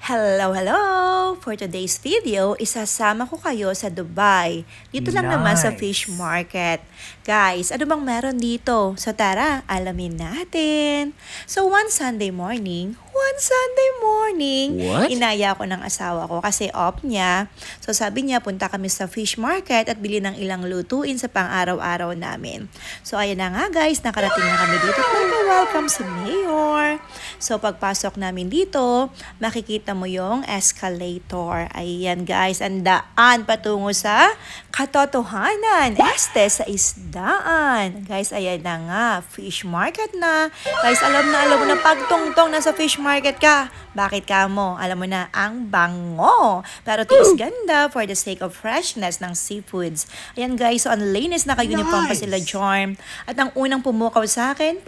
Hello, hello! For today's video, isasama ko kayo sa Dubai. Dito lang naman sa fish market. Guys, ano bang meron dito? So tara, alamin natin. So one Sunday morning, What? inaya ko ng asawa ko kasi off niya. So sabi niya, punta kami sa fish market at bili ng ilang lutuin sa pang-araw-araw namin. So ayan na nga guys, nakarating na kami dito. Welcome si Mayor. So pagpasok namin dito, makikita mo yung escalator. Ayan guys, ang daan patungo sa katotohanan. Sa isdaan. Guys, ayan na nga, fish market na. Guys, alam mo na pagtungtong na sa fish market ka. Bakit ka mo? Alam mo na, ang bango. Pero tiis ganda for the sake of freshness ng seafoods. Ayan guys, so ang linis naka-uniform pa sila Charm. At ang unang pumukaw sa akin,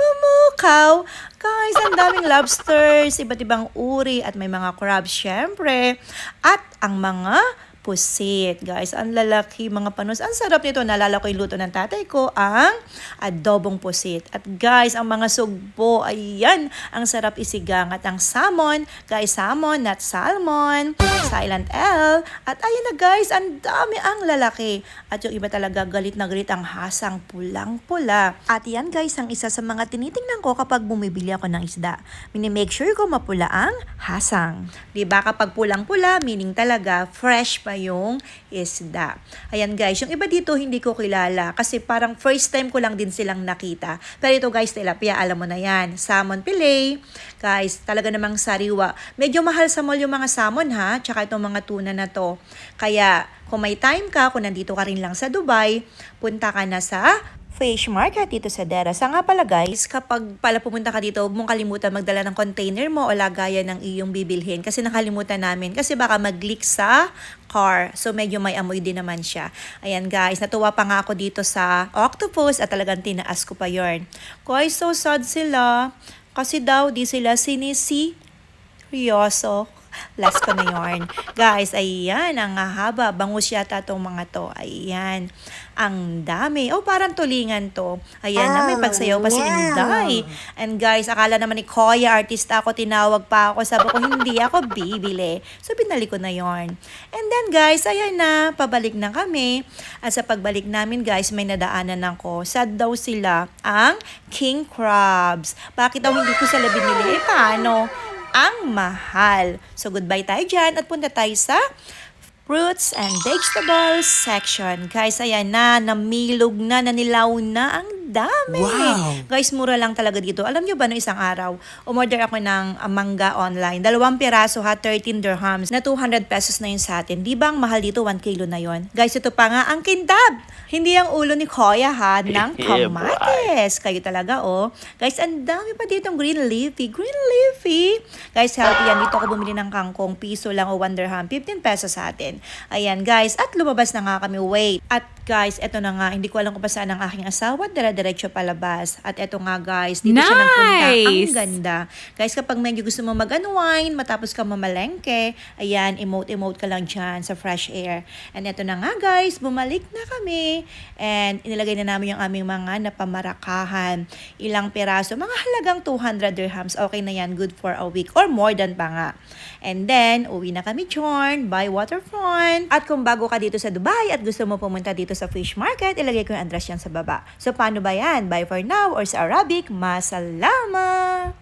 guys, ang daming lobsters, iba't ibang uri at may mga crabs syempre. At ang mga pusit. Guys, ang lalaki, mga panos. Ang sarap nito. Naalala ko yung luto ng tatay ko, ang adobong pusit. At guys, ang mga sugpo, ayan, ang sarap isigang. At ang salmon, guys, salmon, not salmon, silent L. At ayan na guys, ang dami ang lalaki. At yung iba talaga galit na galit ang hasang pulang-pula. At yan guys, ang isa sa mga tinitingnan ko kapag bumibili ako ng isda. Mini-make sure ko mapula ang hasang. Diba kapag pulang-pula, meaning talaga fresh pa yung isda. Ayan guys, yung iba dito hindi ko kilala kasi parang first time ko lang din silang nakita. Pero ito guys, tilapia, alam mo na yan. Salmon fillet. Guys, talaga namang sariwa. Medyo mahal sa mall yung mga salmon ha, tsaka itong mga tuna na to. Kaya kung may time ka, kung nandito ka rin lang sa Dubai, punta ka na sa fish market dito sa Dera. Sa nga pala guys, kapag pala pumunta ka dito, huwag mong kalimutan magdala ng container mo o lagayan ng iyong bibilhin. Kasi nakalimutan namin. Kasi baka mag-leak sa car. So medyo may amoy din naman siya. Ayan guys, natuwa pa nga ako dito sa octopus at talagang tinaas ko pa yun. Guys, so sad sila. Kasi daw di sila seryoso. Last ko na yarn. Guys, ayan, ang haba. Bangus yata itong mga to. Ayan. Ang dami. Oh, parang tulingan to. Ayan na, may pagsayaw pa si Inday. And guys, akala naman ni Koya, artista ako, tinawag pa ako. Sabi ko, hindi ako bibili. So, binalik ko na yarn. And then guys, ayan na, pabalik na kami. At sa pagbalik namin guys, may nadaanan ako. Sad daw sila ang king crabs. Bakit daw hindi ko sila binili? Eh, paano? Ang mahal. So, goodbye tayo dyan at punta tayo sa fruits and vegetables section. Guys, ayan na, namilog na, nanilaw na, ang dami. Wow! Guys, mura lang talaga dito. Alam nyo ba, no isang araw, umorder ako ng mangga online. 2 piraso ha, 13 dirhams, na 200 pesos na yun sa atin. Di ba ang mahal dito, 1 kilo na yon. Guys, ito pa nga, ang kintab. Hindi ang ulo ni Koya ha, ng kamates. Kayo talaga, oh. Guys, ang dami pa ditong green leafy. Green leafy. Guys, healthy yan. Dito ako bumili ng kangkong. Piso lang o 1 dirham. 15 pesos sa atin. Ayan, guys. At lumabas na nga kami. Wait. At guys, eto na nga. Hindi ko alam kung pa saan ang aking asawa. Diretso palabas. At eto nga, guys. Dito siya nagpunta. Ang ganda. Guys, kapag medyo gusto mo mag-unwind, matapos ka mamalengke, ayan, emote ka lang dyan sa fresh air. And eto na nga, guys. Bumalik na kami. And inilagay na namin yung aming mga napamarakahan. Ilang piraso. Mga halagang 200 dirhams. Okay na yan. Good for a week. Or more than pa nga. And then, uwi na kami, Chorn, by waterfront. At kung bago ka dito sa Dubai at gusto mo pumunta dito sa fish market, ilagay ko yung address yan sa baba. So, paano ba yan? Bye for now or sa Arabic, masalama!